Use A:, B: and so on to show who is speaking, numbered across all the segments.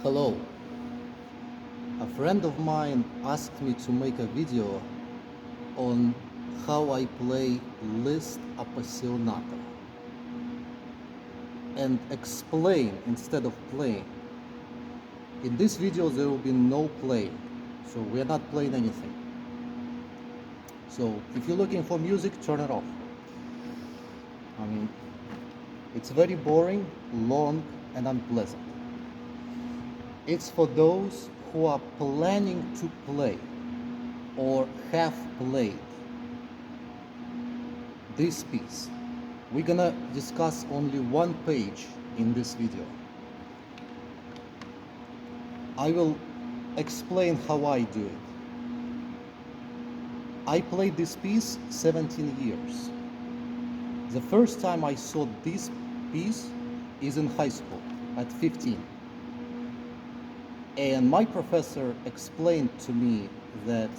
A: Hello. A friend of mine asked me to make a video on how I play Liszt Appassionata and explain instead of playing. In this video there will be no playing, so we are not playing anything. So if you're looking for music, turn it off. I mean, it's very boring, long, and unpleasant. It's for those who are planning to play or have played this piece. We're gonna discuss only one page in this video. I will explain how I do it. I played this piece 17 years. The first time I saw this piece is in high school at 15. And my professor explained to me that,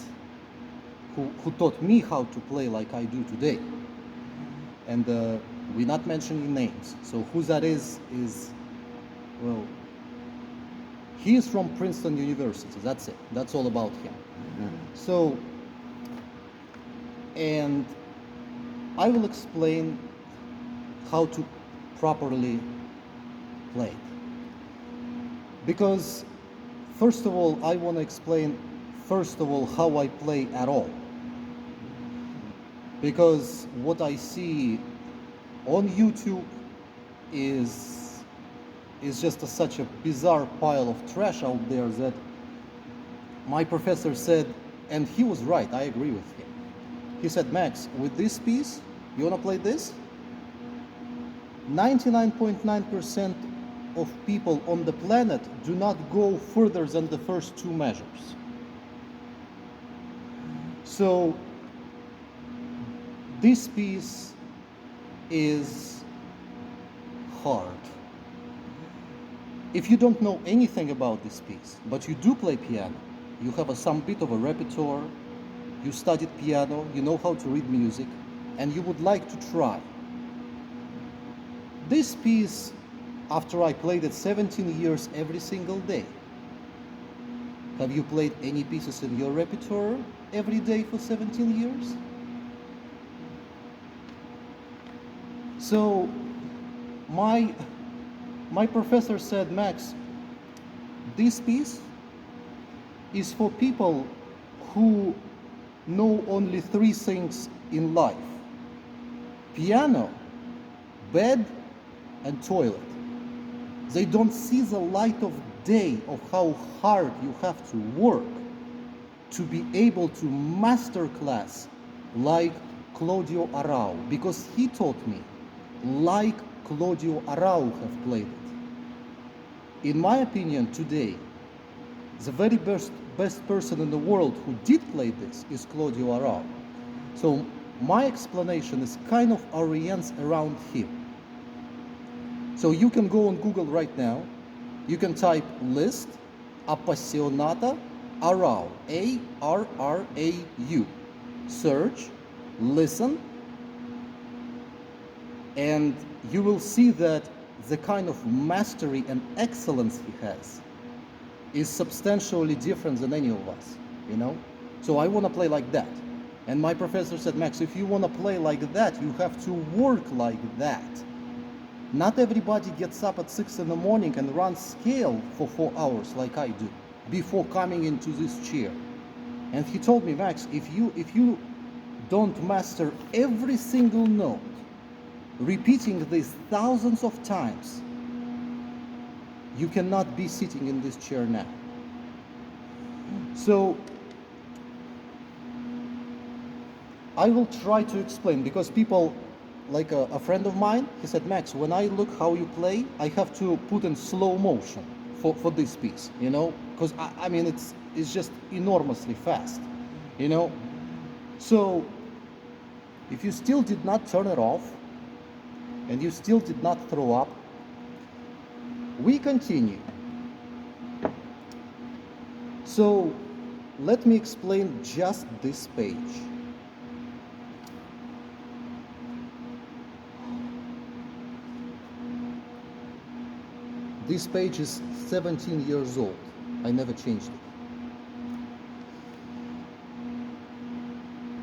A: who taught me how to play like I do today. And we're not mentioning names. So who that is, well, he is from Princeton University. That's it. That's all about him. So, and I will explain how to properly play it. Because first of all, I want to explain how I play at all. Because what I see on YouTube is just such a bizarre pile of trash out there that my professor said, and he was right, I agree with him. He said, Max, with this piece, you want to play this? 99.9% of people on the planet do not go further than the first two measures. So this piece is hard. If you don't know anything about this piece, but you do play piano, you have some bit of a repertoire, you studied piano, you know how to read music, and you would like to try. This piece, after I played it 17 years every single day. Have you played any pieces in your repertoire every day for 17 years? So my professor said, Max, this piece is for people who know only three things in life: piano, bed, and toilet. They don't see the light of day of how hard you have to work to be able to masterclass like Claudio Arau, because he taught me like Claudio Arau have played it. In my opinion, today, the very best person in the world who did play this is Claudio Arau. So my explanation is kind of orients around him. So you can go on Google right now, you can type Liszt Appassionata Arau, A-R-R-A-U. Search, listen, and you will see that the kind of mastery and excellence he has is substantially different than any of us, you know? So I want to play like that. And my professor said, Max, if you want to play like that, you have to work like that. Not everybody gets up at 6 in the morning and runs scale for 4 hours like I do before coming into this chair. And he told me, Max, if you don't master every single note, repeating this thousands of times, you cannot be sitting in this chair now. So I will try to explain, because people, like a friend of mine, he said, Max, when I look how you play, I have to put in slow motion for this piece, you know, because I mean it's just enormously fast, you know. So if you still did not turn it off and you still did not throw up, we continue. So let me explain just this page. This page is 17 years old. I never changed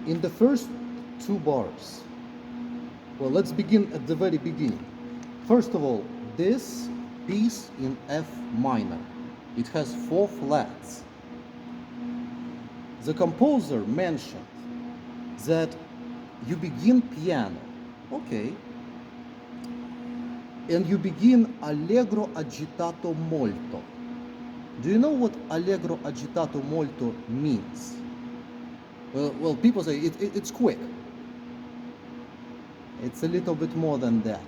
A: it. In the first two bars, well, let's begin at the very beginning. First of all, this piece in F minor, it has 4 flats. The composer mentioned that you begin piano, okay, and you begin allegro agitato molto. Do you know what allegro agitato molto means? Well, people say it's quick. It's a little bit more than that.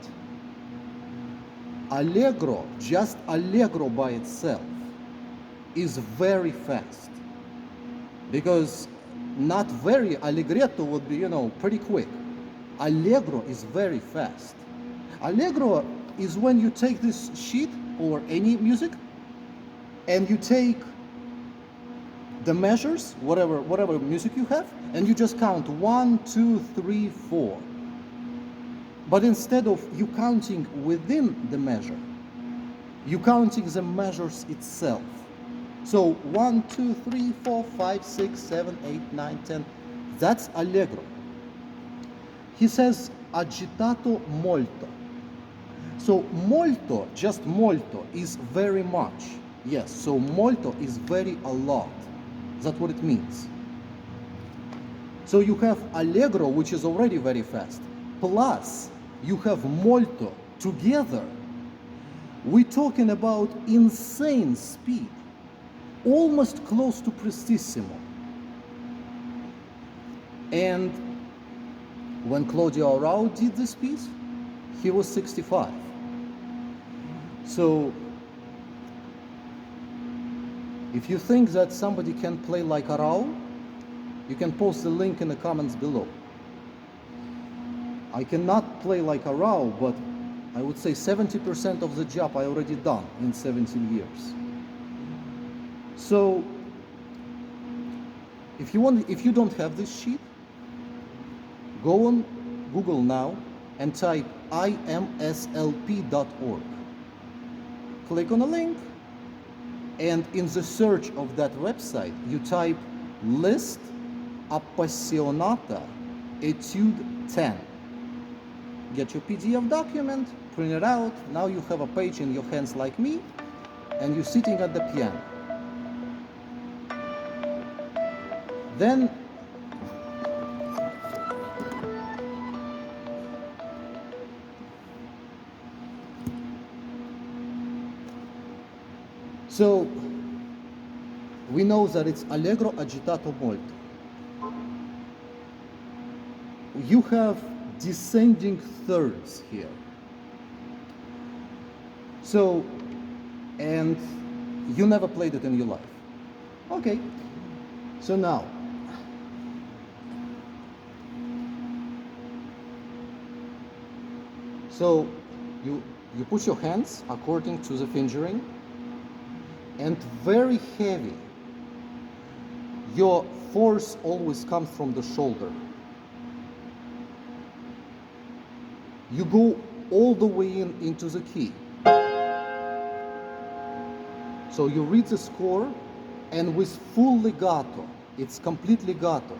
A: Allegro, just allegro by itself, is very fast. Because not very, allegretto would be, pretty quick. Allegro is very fast. Allegro is when you take this sheet or any music and you take the measures, whatever music you have, and you just count 1, 2, 3, 4. But instead of you counting within the measure, you counting the measures itself. So 1, 2, 3, 4, 5, 6, 7, 8, 9, 10. That's allegro. He says agitato molto. So molto, just molto, is very much. Yes, so molto is very a lot. That's what it means. So you have allegro, which is already very fast, plus you have molto together. We're talking about insane speed, almost close to prestissimo. And when Claudio Arrau did this piece, he was 65. So if you think that somebody can play like Arrau, you can post the link in the comments below. I cannot play like Arrau, but I would say 70% of the job I already done in 17 years. So if you don't have this sheet, go on Google now and type imslp.org. Click on a link, and in the search of that website, you type Liszt Appassionata Etude 10. Get your PDF document, print it out. Now you have a page in your hands like me, and you're sitting at the piano. Then so we know that it's allegro agitato molto. You have descending thirds here. So, and you never played it in your life. Okay, so now, so you put your hands according to the fingering, and very heavy. Your force always comes from the shoulder. You go all the way into the key. So you read the score, and with full legato, it's complete legato,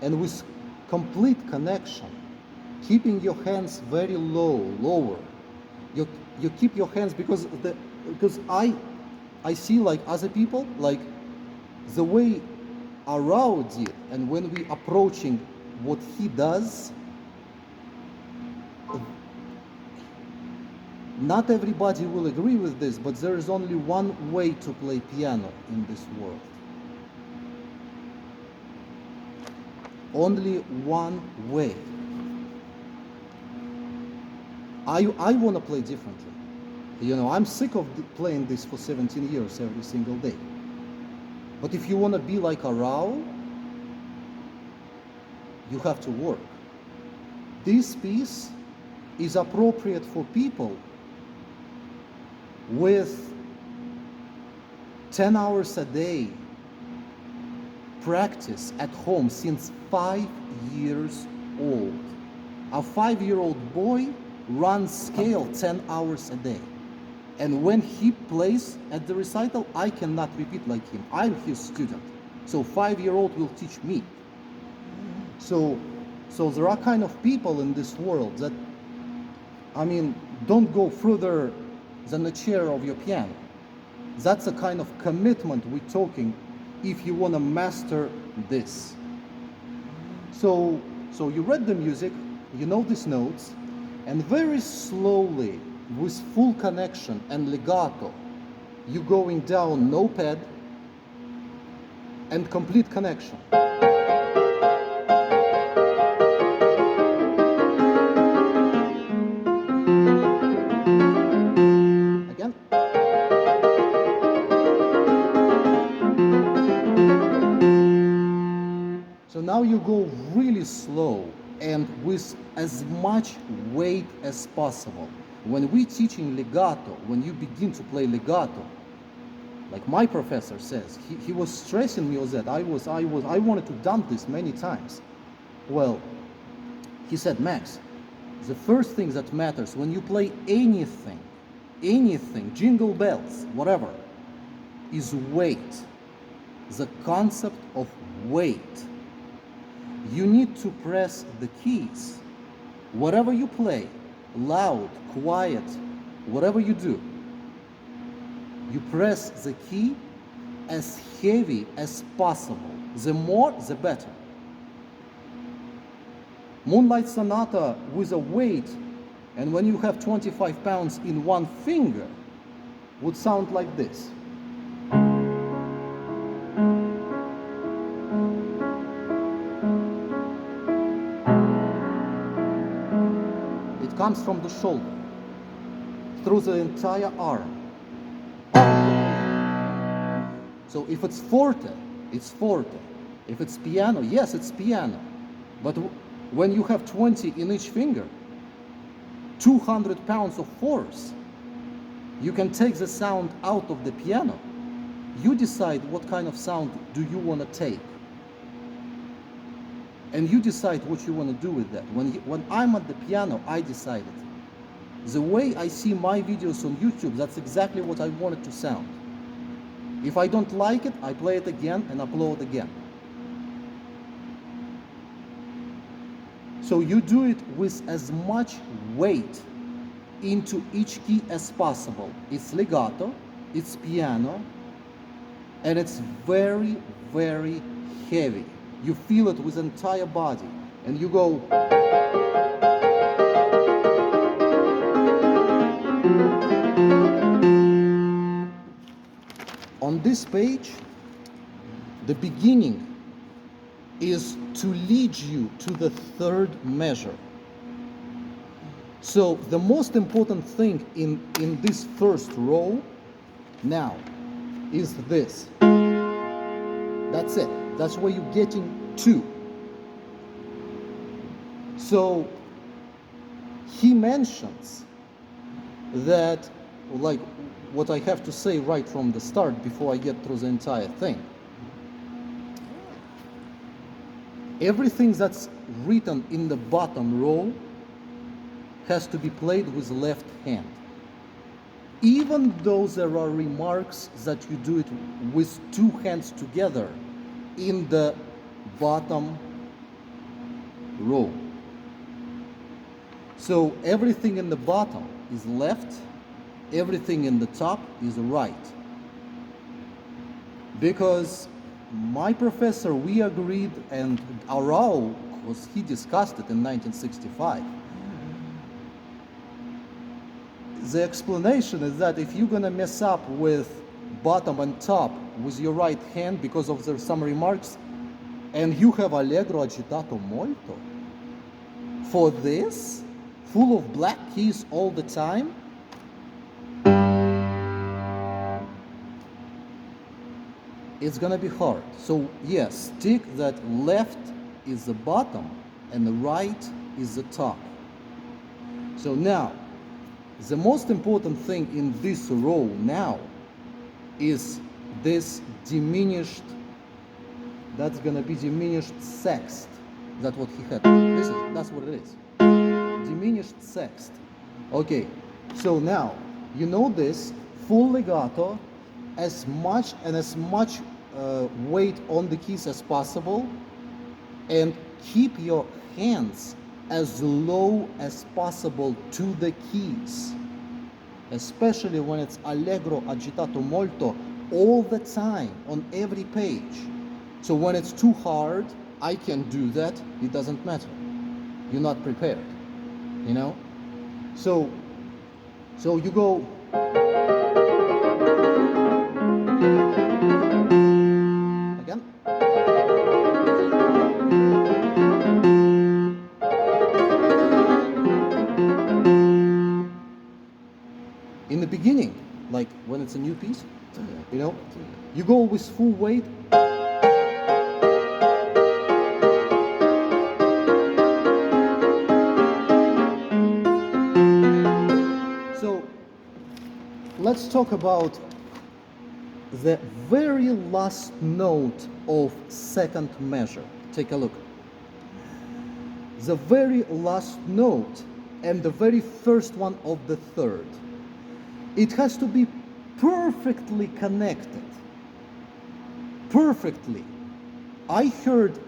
A: and with complete connection, keeping your hands very lower. You keep your hands because I see like other people, like the way Arrau did, and when we approaching what he does, not everybody will agree with this, but there is only one way to play piano in this world. Only one way. I want to play differently. I'm sick of playing this for 17 years every single day. But if you want to be like Arrau, you have to work. This piece is appropriate for people with 10 hours a day practice at home since 5 years old. A 5-year-old boy runs scale 10 hours a day. And when he plays at the recital, I cannot repeat like him. I'm his student. So 5-year-old will teach me. So there are kind of people in this world that, I mean, don't go further than the chair of your piano. That's a kind of commitment we're talking if you want to master this. So you read the music, you know these notes, and very slowly, with full connection and legato, you're going down no pad and complete connection. Again. So now you go really slow and with as much weight as possible. When we're teaching legato, when you begin to play legato, like my professor says, he was stressing me on that. I wanted to dump this many times. Well, he said, Max, the first thing that matters when you play anything, jingle bells, whatever, is weight. The concept of weight. You need to press the keys. Whatever you play, loud, quiet, whatever you do, you press the key as heavy as possible. The more, the better. Moonlight Sonata with a weight, and when you have 25 pounds in one finger, would sound like this. It comes from the shoulder, through the entire arm. So if it's forte, it's forte. If it's piano, yes, it's piano. But when you have 20 in each finger, 200 pounds of force, you can take the sound out of the piano. You decide what kind of sound do you want to take. And you decide what you want to do with that. When I'm at the piano, I decided. The way I see my videos on YouTube, that's exactly what I want it to sound. If I don't like it, I play it again and upload again. So you do it with as much weight into each key as possible. It's legato, it's piano, and it's very, very heavy. You feel it with the entire body, and you go. On this page, the beginning is to lead you to the third measure. So the most important thing in this first row now is this. That's it. That's where you're getting to. So he mentions that, like what I have to say right from the start before I get through the entire thing. Everything that's written in the bottom row has to be played with left hand. Even though there are remarks that you do it with two hands together in the bottom row. So everything in the bottom is left, everything in the top is right. Because my professor, we agreed, and Arau, because he discussed it in 1965. The explanation is that if you're gonna mess up with bottom and top with your right hand because of some remarks, and you have allegro agitato molto, for this, full of black keys all the time, it's gonna be hard. So yes, stick that left is the bottom and the right is the top. So now, the most important thing in this row now is this diminished, that's gonna be diminished sexth. That's what he had. That's what it is. Diminished sexth. Okay, so now you know this full legato, as much weight on the keys as possible, and keep your hands as low as possible to the keys, especially when it's allegro, agitato molto, all the time on every page. So when it's too hard, I can do that, it doesn't matter. You're not prepared, you know? So you go again. In the beginning, like when it's a new piece, you know, you go with full weight. So let's talk about the very last note of second measure. Take a look. The very last note and the very first one of the third. It has to be perfectly connected. Perfectly. I heard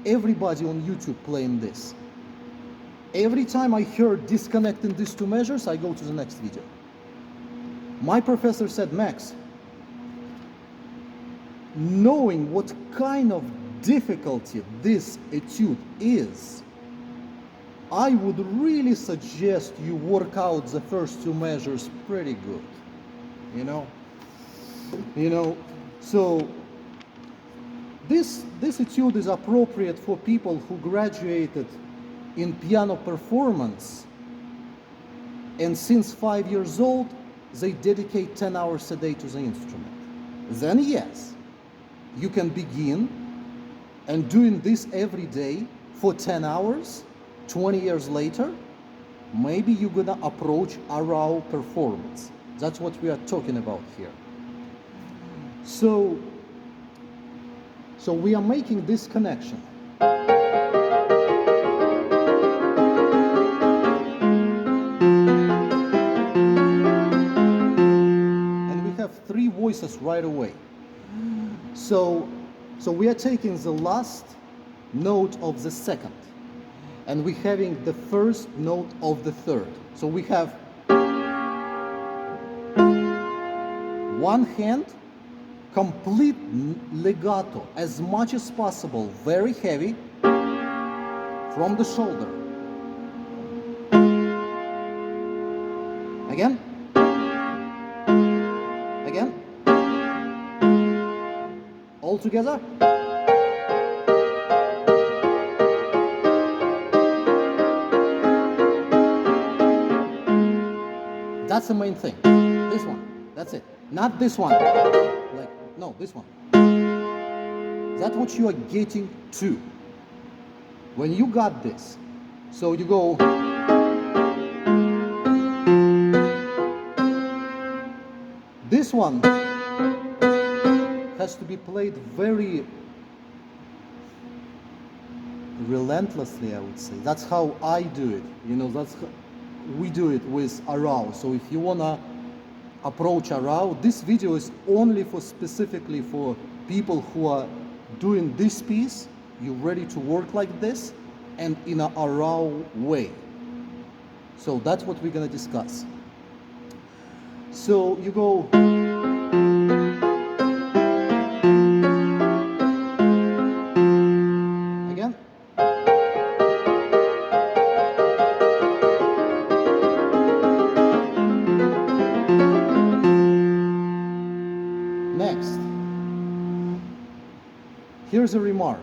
A: everybody on YouTube playing this. Every time I heard disconnecting these two measures, I go to the next video. My professor said, Max, knowing what kind of difficulty this etude is, I would really suggest you work out the first two measures pretty good. You know, so this etude is appropriate for people who graduated in piano performance, and since 5 years old, they dedicate 10 hours a day to the instrument. Then yes, you can begin and doing this every day for 10 hours, 20 years later, maybe you're gonna approach Arau performance. That's what we are talking about here. So we are making this connection. And we have three voices right away. So we are taking the last note of the second, and we're having the first note of the third. So we have one hand, complete legato, as much as possible, very heavy, from the shoulder. Again. Again. All together. That's the main thing. This one. That's it. Not this one. Like, no, this one. That's what you are getting to. When you got this, so you go. This one has to be played very relentlessly, I would say. That's how I do it. You know, that's how we do it with Arau. So if you wanna approach Arau, this video is only specifically for people who are doing this piece. You're ready to work like this and in a Arau way. So that's what we're gonna discuss. So you go. Again. Next. Here's a remark.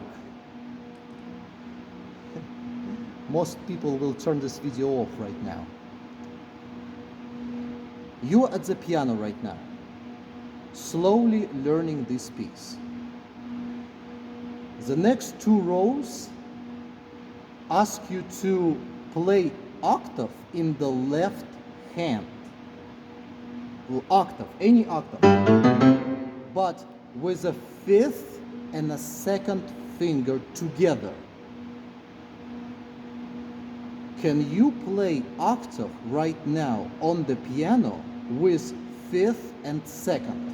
A: Most people will turn this video off right now. You are at the piano right now, slowly learning this piece. The next two rows ask you to play octave in the left hand. Octave, any octave, but with a fifth and a second finger together. can you play octave right now on the piano with fifth and second?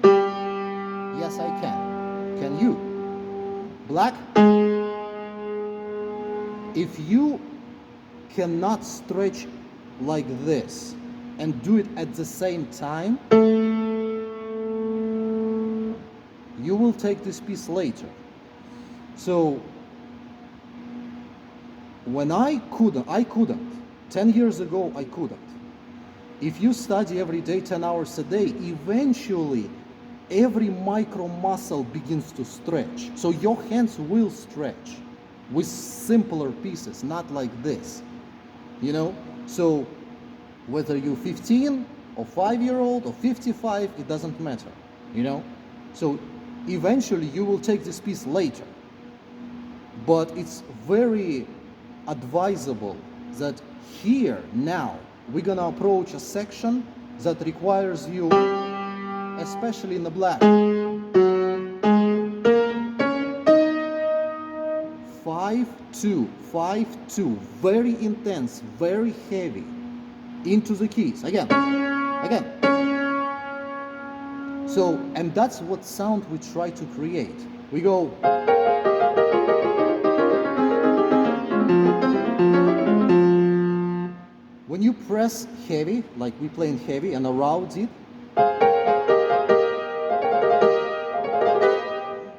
A: Yes, I can. Can you? Black? If you cannot stretch like this and do it at the same time, you will take this piece later. So when I couldn't. 10 years ago, I couldn't. If you study every day 10 hours a day, eventually every micro muscle begins to stretch. So your hands will stretch with simpler pieces, not like this. You know? So whether you're 15 or 5-year-old or 55, it doesn't matter. You know? So eventually you will take this piece later. But it's very advisable that here, now, we're gonna approach a section that requires you, especially in the black, 5-2, 5-2, very intense, very heavy, into the keys, again. So, and that's what sound we try to create. We go, when you press heavy, like we playing heavy and around it,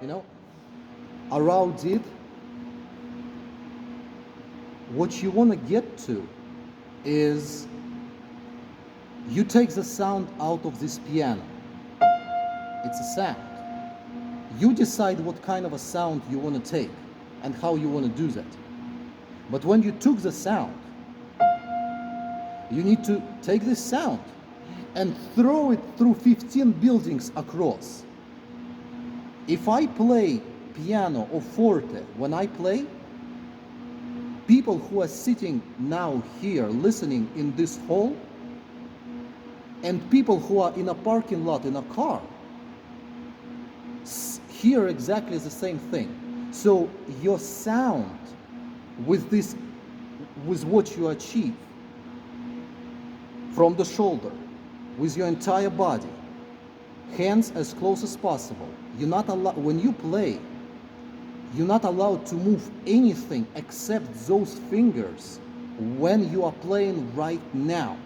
A: you know, around it, what you want to get to is you take the sound out of this piano. It's a sound. You decide what kind of a sound you want to take and how you want to do that. But when you took the sound, you need to take this sound and throw it through 15 buildings across. If I play piano or forte, when I play, people who are sitting now here listening in this hall and people who are in a parking lot in a car hear exactly the same thing. So your sound with this, with what you achieve from the shoulder, with your entire body, hands as close as possible. You're not allowed, when you play, you're not allowed to move anything except those fingers when you are playing right now.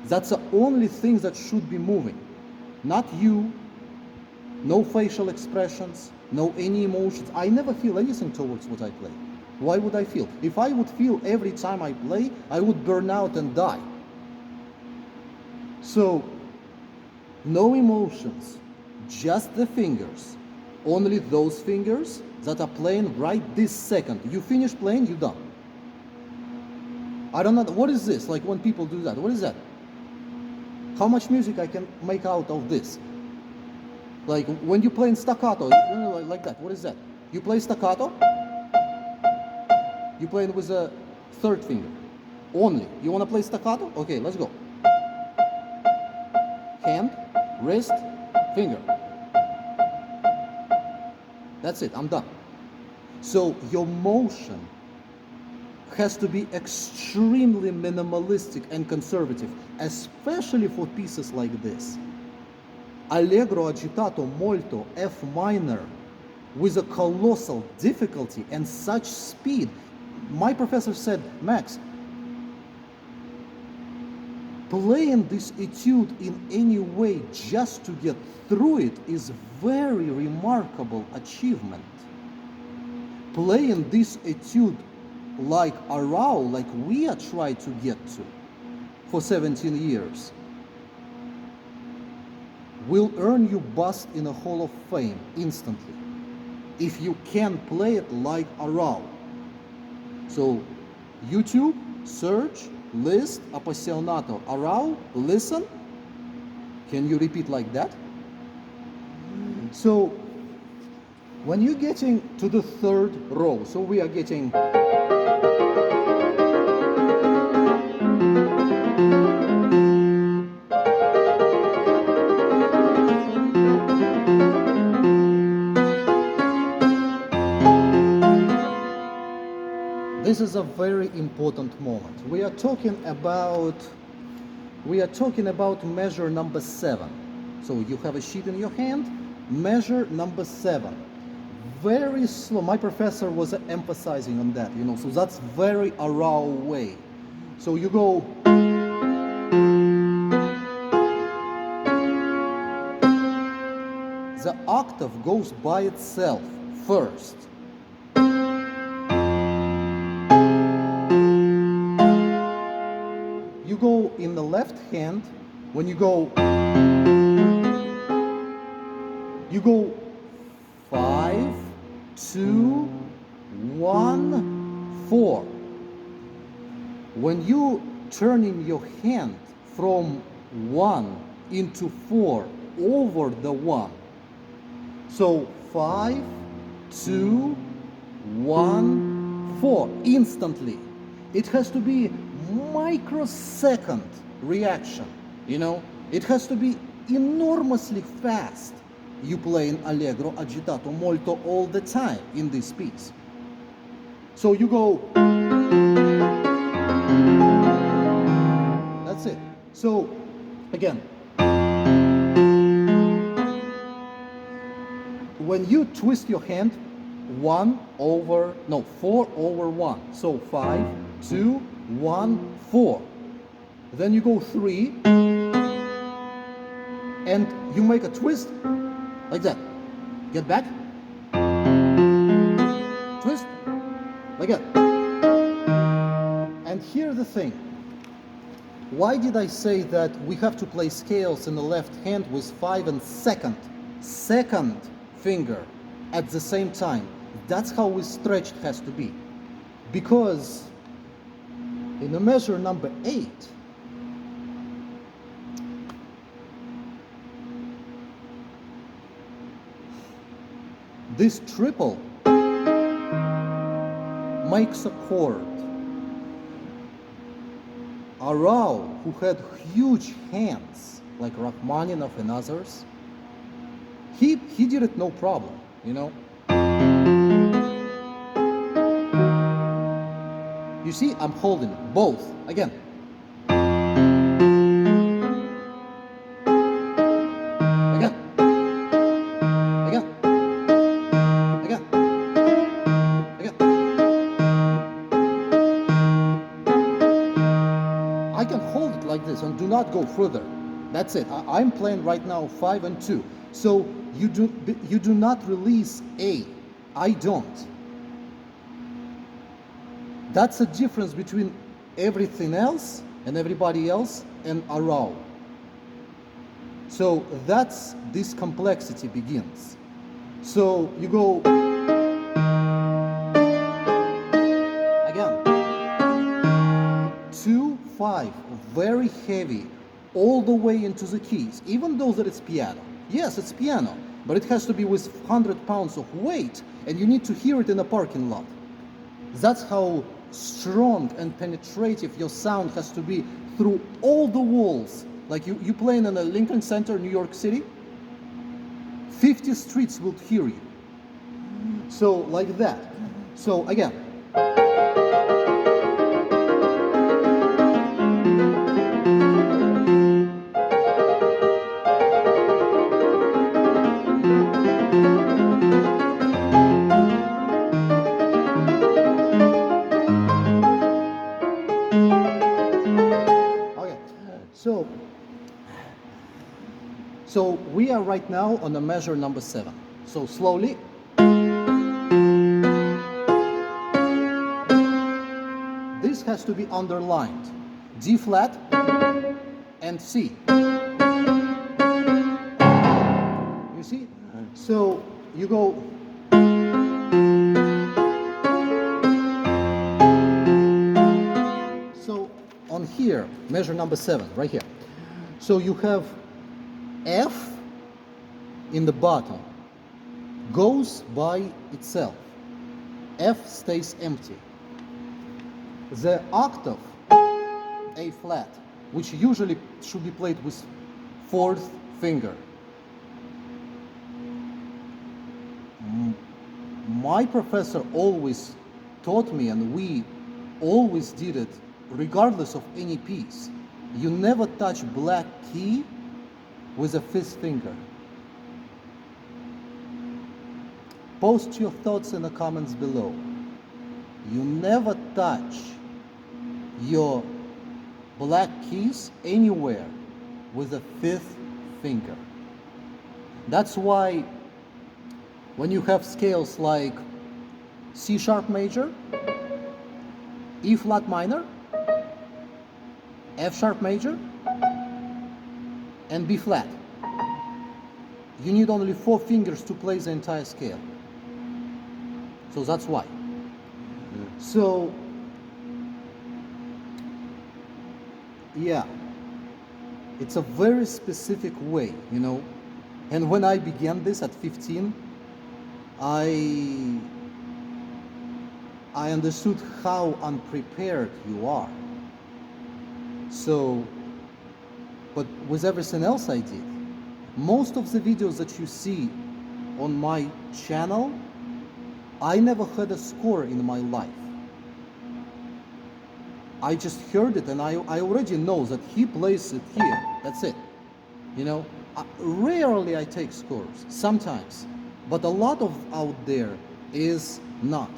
A: That's the only thing that should be moving. Not you, no facial expressions, no any emotions. I never feel anything towards what I play. Why would I feel? If I would feel every time I play, I would burn out and die. So, no emotions, just the fingers. Only those fingers that are playing right this second. You finish playing, you're done. I don't know, what is this? Like when people do that, what is that? How much music I can make out of this? Like when you play in staccato, like that, what is that? You play staccato? You play it with a third finger. Only. You want to play staccato? Okay, let's go. Hand, wrist, finger. That's it, I'm done. So your motion has to be extremely minimalistic and conservative, especially for pieces like this. Allegro agitato molto, F minor, with a colossal difficulty and such speed. My professor said, Max, playing this etude in any way just to get through it is very remarkable achievement. Playing this etude like Arau, like we are trying to get to for 17 years, will earn you bust in a Hall of Fame instantly if you can play it like Arau. So YouTube, search Liszt Appassionata Arau, listen. Can you repeat like that? So when you're getting to the third row, so we are getting this is a very important moment. We are talking about measure number 7. So you have a sheet in your hand, measure number 7. Very slow. My professor was emphasizing on that, so that's very Arau way. So you go, the octave goes by itself first. You go in the left hand, when you go 5, 2, 1, 4. When you turn in your hand from 1 into 4 over the 1, so 5, 2, 1, 4, instantly. It has to be microsecond reaction, It has to be enormously fast. You play in allegro, agitato, molto all the time in this piece. So you go, that's it. So again, when you twist your hand, 4 over 1. So 5, 2, 1, 4. Then you go 3, and you make a twist like that. Get back. Twist like that. And here's the thing. Why did I say that we have to play scales in the left hand with 5 and second finger at the same time? That's how we stretched has to be. Because in the measure number 8, this triple makes a chord. Arau, who had huge hands, like Rachmaninoff and others, he did it no problem, You see, I'm holding it, both, again. Again. Again. Again. Again. I can hold it like this and do not go further. That's it. I'm playing right now 5 and 2. So you do not release A. I don't. That's the difference between everything else and everybody else and Arau. So that's this complexity begins. So you go again. 2, 5, very heavy, all the way into the keys, even though that it's piano. Yes, it's piano, but it has to be with 100 pounds of weight, and you need to hear it in a parking lot. That's how strong and penetrative your sound has to be through all the walls. Like you playing in a Lincoln Center, New York City, 50 streets will hear you. So like that. So again. So we are right now on the measure number 7. So slowly. This has to be underlined. D flat and C. You see? So you go. So on here, measure number 7, right here. So you have F in the bottom, goes by itself. F stays empty. The octave, A flat, which usually should be played with 4th finger. My professor always taught me, and we always did it regardless of any piece. You never touch black key with a fifth finger. Post your thoughts in the comments below. You never touch your black keys anywhere with a fifth finger. That's why when you have scales like C sharp major, E flat minor, F sharp major, and B flat, you need only 4 fingers to play the entire scale. So that's why. So, yeah, it's a very specific way, you know. And when I began this at 15, I understood how unprepared you are. So, but with everything else I did, most of the videos that you see on my channel, I never had a score in my life. I just heard it and I already know that he plays it here. That's it. You know, rarely I take scores, sometimes, but a lot of out there is not.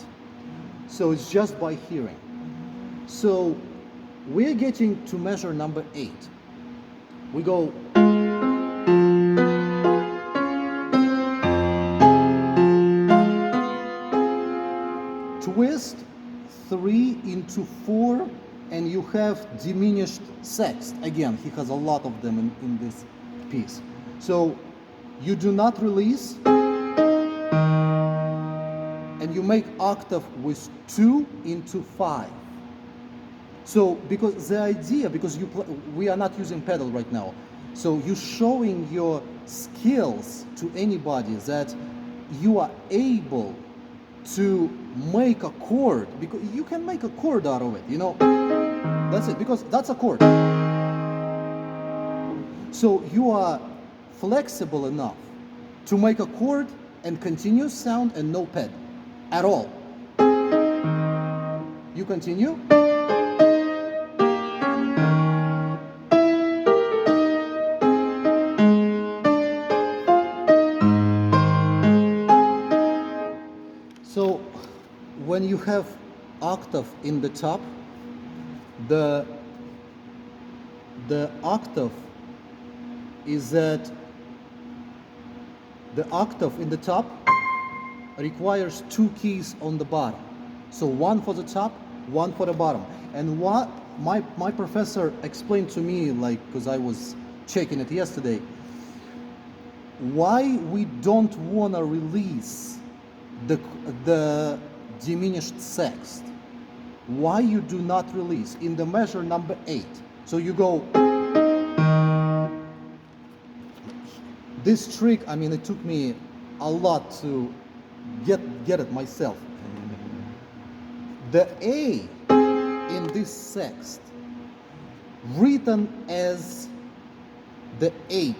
A: So it's just by hearing. So we're getting to measure number 8. We go twist 3 into 4, and you have diminished sexth. Again, he has a lot of them in this piece. So you do not release, and you make octave with 2 into 5. So because the idea, because we are not using pedal right now, so you're showing your skills to anybody that you are able to make a chord, because you can make a chord out of it, you know. That's it, because that's a chord. So you are flexible enough to make a chord and continuous sound and no ped at all. You continue. So when you have octave in the top, the octave is that the octave in the top requires 2 keys on the bottom. So 1 for the top, 1 for the bottom. And what my professor explained to me, like, because I was checking it yesterday, why we don't want to release the diminished sexth. Why you do not release in the measure number 8. So you go. This trick, I mean, it took me a lot to get it myself. The A in this sexth, written as the 8th.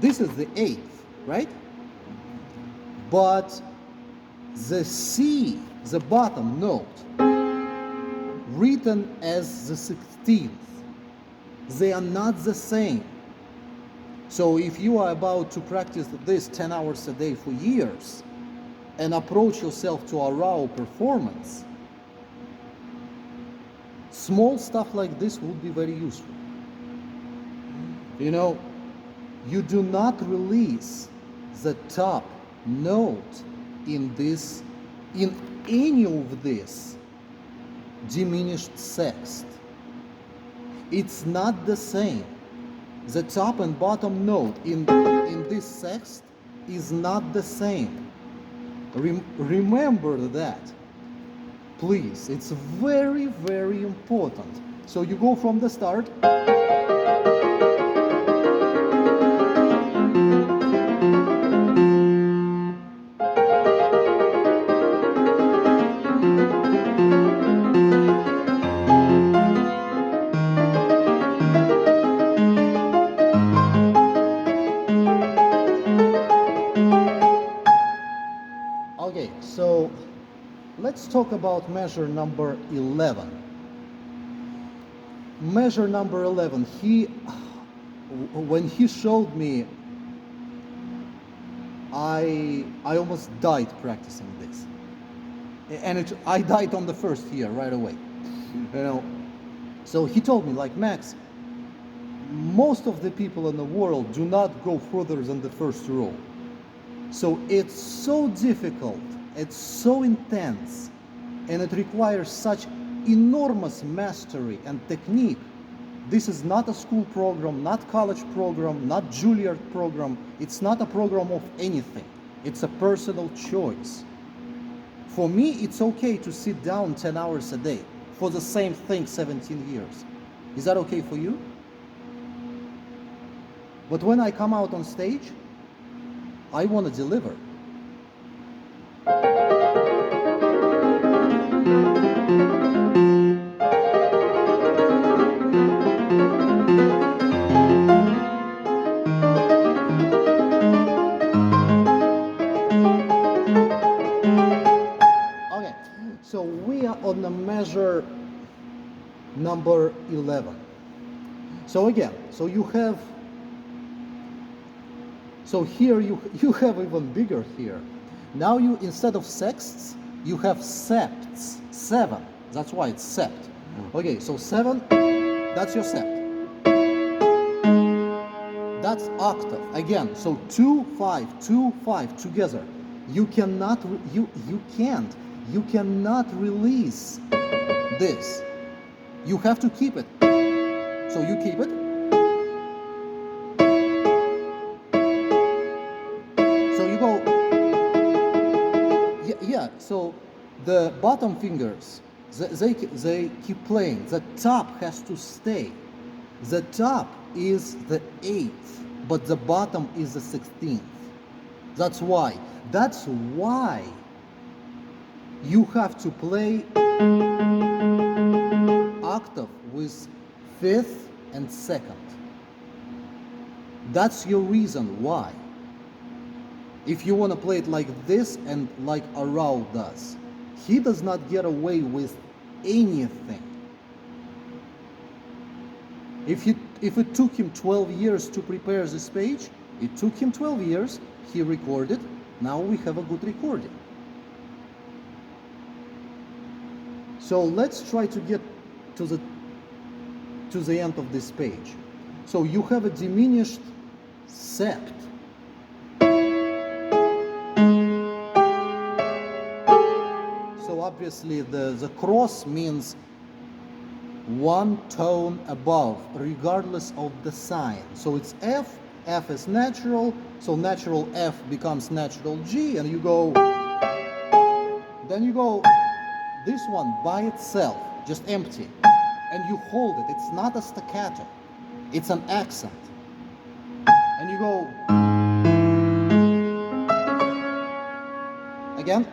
A: This is the 8th, right? But the C, the bottom note, written as the 16th. They are not the same. So if you are about to practice this 10 hours a day for years and approach yourself to a raw performance, small stuff like this would be very useful. You know, you do not release the top note in any of this diminished sexth. It's not the same. The top and bottom note in this sexth is not the same. Remember that, please. It's very, very important. So you go from the start. let's talk about measure number 11. Measure number 11, when he showed me, I almost died practicing this. And I died on the first year right away. You know, so he told me, like, Max, most of the people in the world do not go further than the first row. So it's so difficult, it's so intense, and it requires such enormous mastery and technique. This is not a school program, not college program, not Juilliard program. It's not a program of anything. It's a personal choice. For me, it's okay to sit down 10 hours a day for the same thing 17 years. Is that okay for you? But when I come out on stage, I want to deliver. Okay, so we are on the measure number 11. So again, so here you have even bigger here. Now you, instead of sexts, you have septs. 7. That's why it's sept. Okay, so 7, that's your sept. That's octave. Again, so 2, 5, 2, 5 together. You cannot release this. You have to keep it. So you keep it. So you go. Yeah. So the bottom fingers, they keep playing. The top has to stay. The top is the 8th, but the bottom is the 16th. That's why you have to play octave with 5th and 2nd. That's your reason why. If you want to play it like this and like Arau does, he does not get away with anything. If it took him 12 years to prepare this page, it took him 12 years, he recorded, now we have a good recording. So let's try to get to the end of this page. So you have a diminished sept. So obviously the cross means one tone above, regardless of the sign. So it's F, F is natural, so natural F becomes natural G, and you go, then you go this one by itself, just empty, and you hold it. It's not a staccato, it's an accent. And you go again.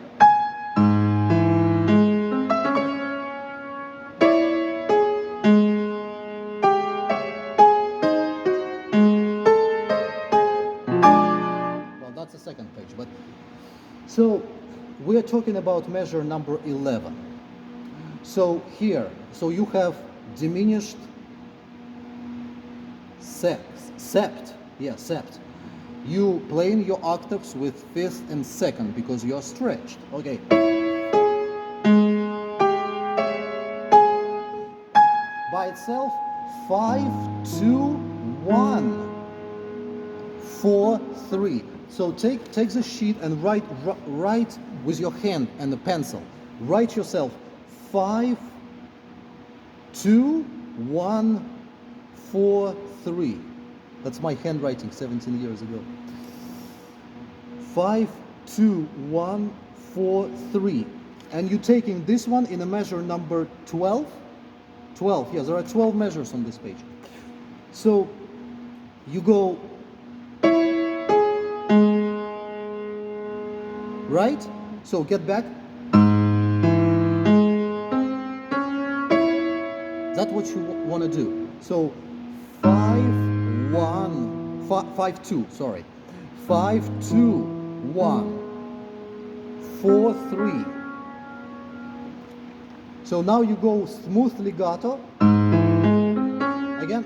A: That's the second page, but so we're talking about measure number 11. So here, so you have diminished sept. You playing your octaves with 5th and 2nd because you're stretched. Okay. By itself, 5, 2, 1, 4, 3. So take the sheet and write with your hand and the pencil. Write yourself 5, 2, 1, 4, 3. That's my handwriting 17 years ago. 5, 2, 1, 4, 3. And you're taking this one in a measure number 12. 12, yes, there are 12 measures on this page. So you go right? So get back. That's what you want to do. So 5, 2, sorry. 5, 2, 1, 4, 3, So now you go smooth legato. Again.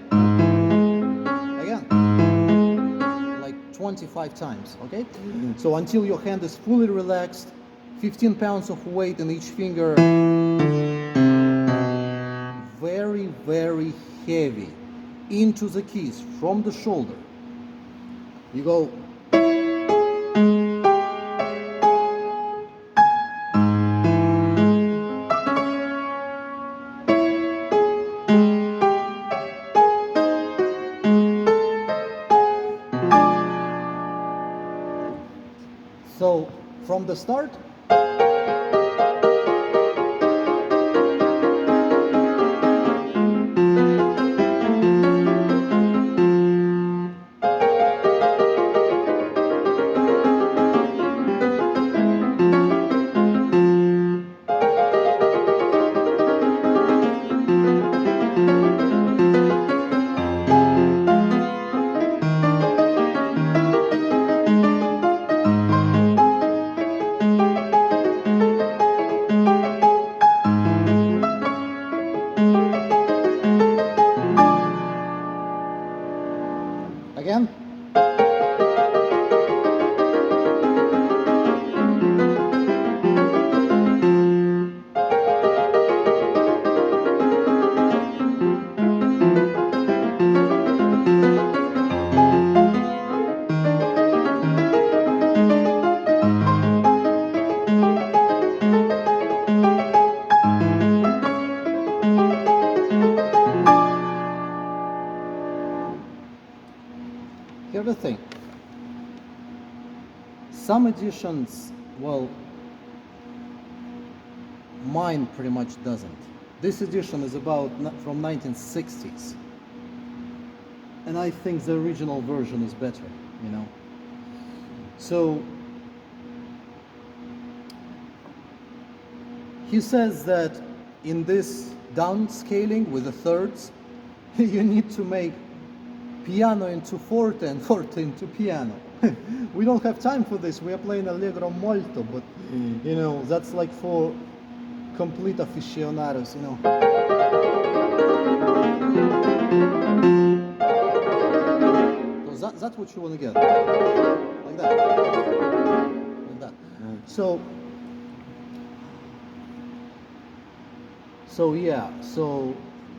A: Again. Like 25 times, okay? So until your hand is fully relaxed, 15 pounds of weight in each finger. Very, very heavy into the keys from the shoulder. You go. So from the start, again. Here's the thing. Some editions, well, mine pretty much doesn't. This edition is about from 1960s. And I think the original version is better, you know. So he says that in this downscaling with the thirds, you need to make piano into forte and forte into piano. We don't have time for this. We are playing allegro molto, but you know, that's like for complete aficionados, you know. So that's what you want to get. Like that. Like that. So yeah, so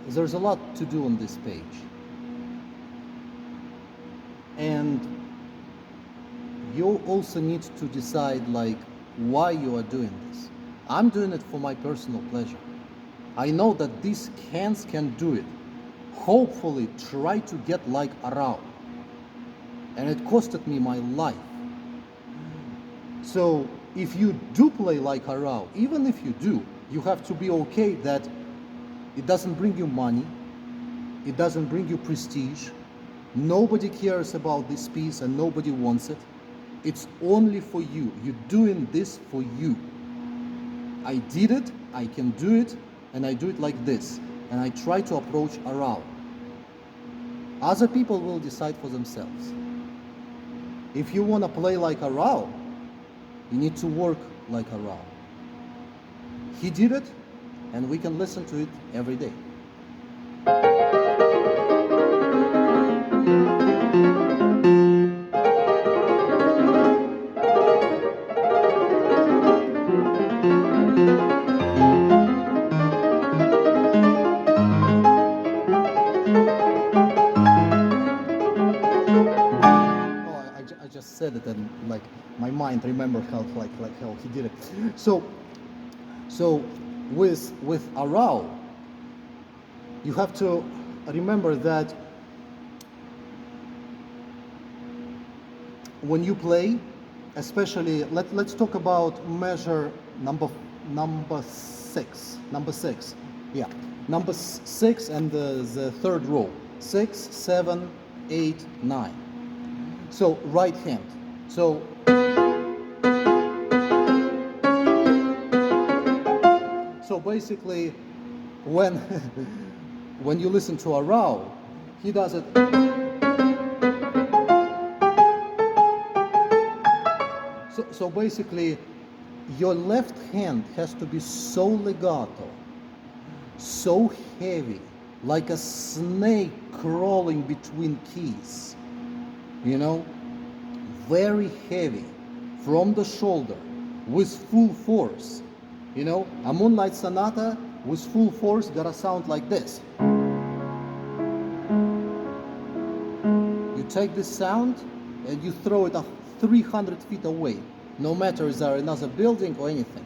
A: there's a lot to do on this page. And you also need to decide like why you are doing this. I'm doing it for my personal pleasure. I know that these hands can do it. Hopefully try to get like Arau. And it costed me my life. So if you do play like Arau, even if you do, you have to be okay that it doesn't bring you money, it doesn't bring you prestige, nobody cares about this piece and nobody wants it. It's only for you. You're doing this for you. I did it, I can do it, and I do it like this. And I try to approach Arau. Other people will decide for themselves. If you want to play like Arau, you need to work like Arau. He did it, and we can listen to it every day. I just said it, and like my mind remembered how how he did it. So with Arau, you have to remember that when you play, especially let's talk about measure number six, yeah, number 6 and the third row, 6, 7, 8, 9. So right hand. So basically, when when you listen to Arau, he does it. So basically, your left hand has to be so legato so heavy, like a snake crawling between keys, you know, very heavy from the shoulder with full force. You know, a Moonlight Sonata with full force gotta sound like this. You take this sound and you throw it 300 feet away, no matter is there another building or anything.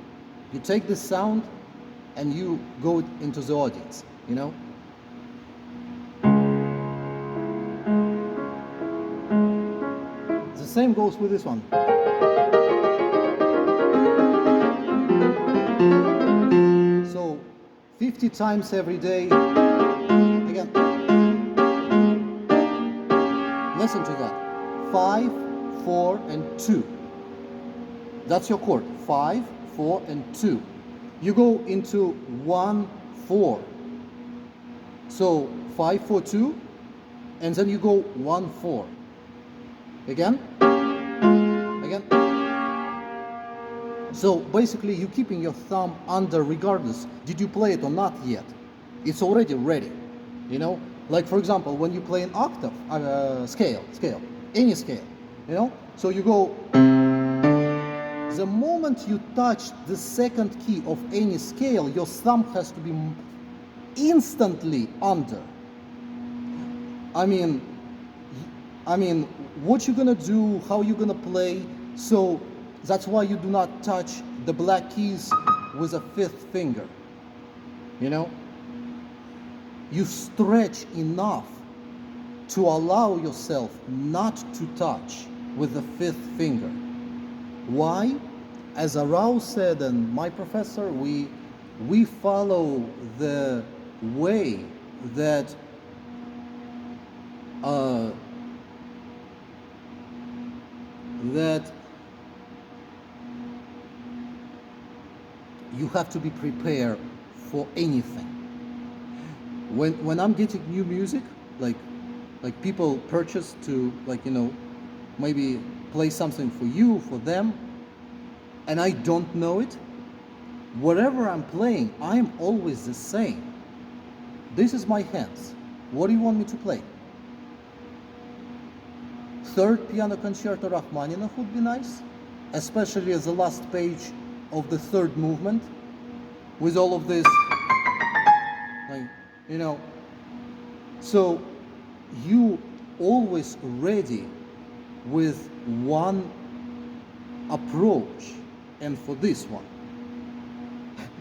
A: You take this sound and you go into the audience, you know. The same goes with this one. So 50 times every day. Again, listen to that. 5, 4, and 2. That's your chord. 5, 4, and 2. You go into 1, 4. So 5, 4, 2, and then you go 1, 4. Again. So basically you're keeping your thumb under regardless did you play it or not yet. It's already ready, you know. Like for example, when you play an octave, scale, any scale, you know. So you go, the moment you touch the second key of any scale, your thumb has to be instantly under. I mean, what you're gonna do, how you're gonna play. So that's why you do not touch the black keys with a fifth finger. You know? You stretch enough to allow yourself not to touch with the fifth finger. Why? As Arau said and my professor, we follow the way that you have to be prepared for anything. When I'm getting new music, like people purchase to, like, you know, maybe play something for you, for them, and I don't know it, whatever I'm playing, I'm always the same. This is my hands. What do you want me to play? Third piano concerto Rachmaninoff would be nice, especially as the last page of the third movement, with all of this, like, you know. So you always ready with one approach, and for this one.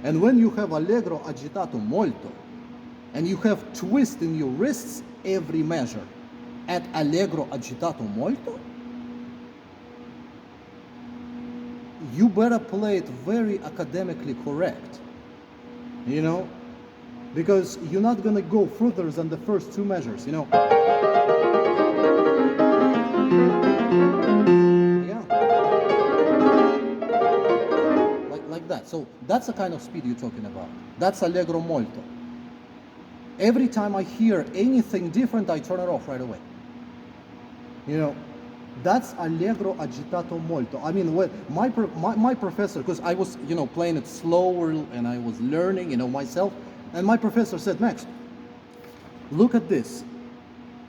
A: And when you have allegro, agitato, molto, and you have twist in your wrists every measure at allegro, agitato, molto, you better play it very academically correct, you know, because you're not gonna go further than the first two measures, you know. Yeah, like that. So that's the kind of speed you're talking about. That's allegro molto. Every time I hear anything different, I turn it off right away. You know, that's allegro agitato molto. I mean, when my professor, because I was, you know, playing it slower and I was learning, you know, myself, and my professor said, Max, look at this,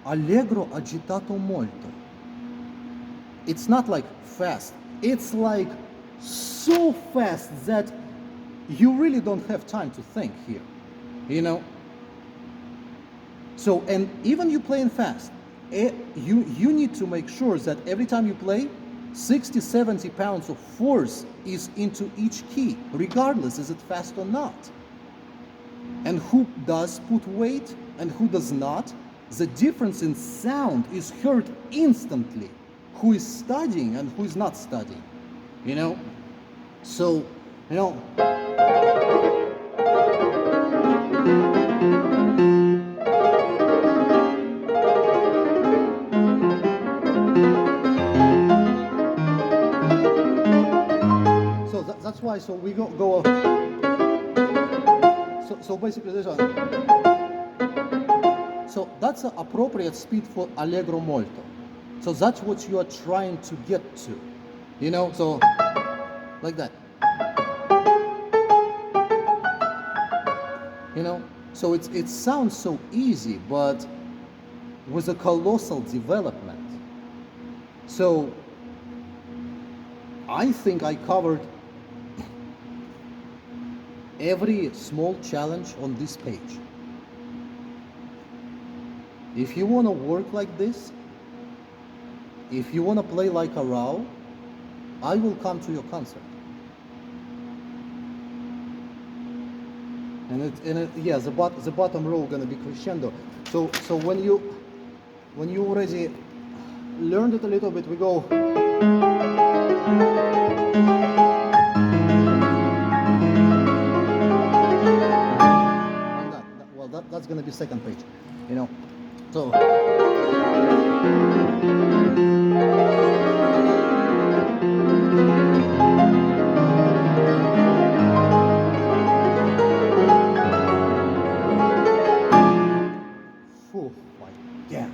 A: allegro agitato molto. It's not like fast. It's like so fast that you really don't have time to think here, you know. So, and even you playing fast, you need to make sure that every time you play, 60, 70 pounds of force is into each key, regardless is it fast or not. And who does put weight and who does not, the difference in sound is heard instantly. Who is studying and who is not studying, you know? So, you know, so that's why, so we go so basically this one. So that's the appropriate speed for allegro molto. So that's what you are trying to get to, you know, so like that, you know. So it sounds so easy, but with a colossal development. So I think I covered every small challenge on this page. If you want to work like this, if you want to play like a Rao, I will come to your concert. Yeah, the bottom row gonna be crescendo. So when you already learned it a little bit, we go. Well, that's gonna be second page, you know. So. Whew, my God,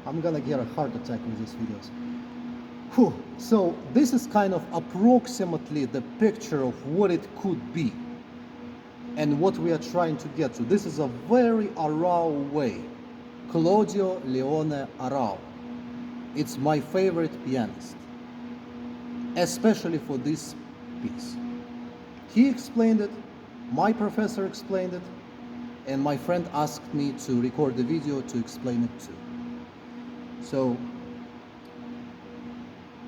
A: I'm gonna get a heart attack with these videos. Whew. So this is kind of approximately the picture of what it could be and what we are trying to get to. This is a very Arau way. Claudio Leone Arau. It's my favorite pianist, especially for this piece. He explained it, my professor explained it, and my friend asked me to record the video to explain it too. So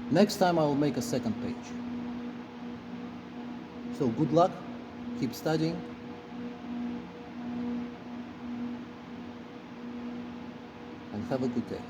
A: next time I will make a second page. So good luck, keep studying, and have a good day.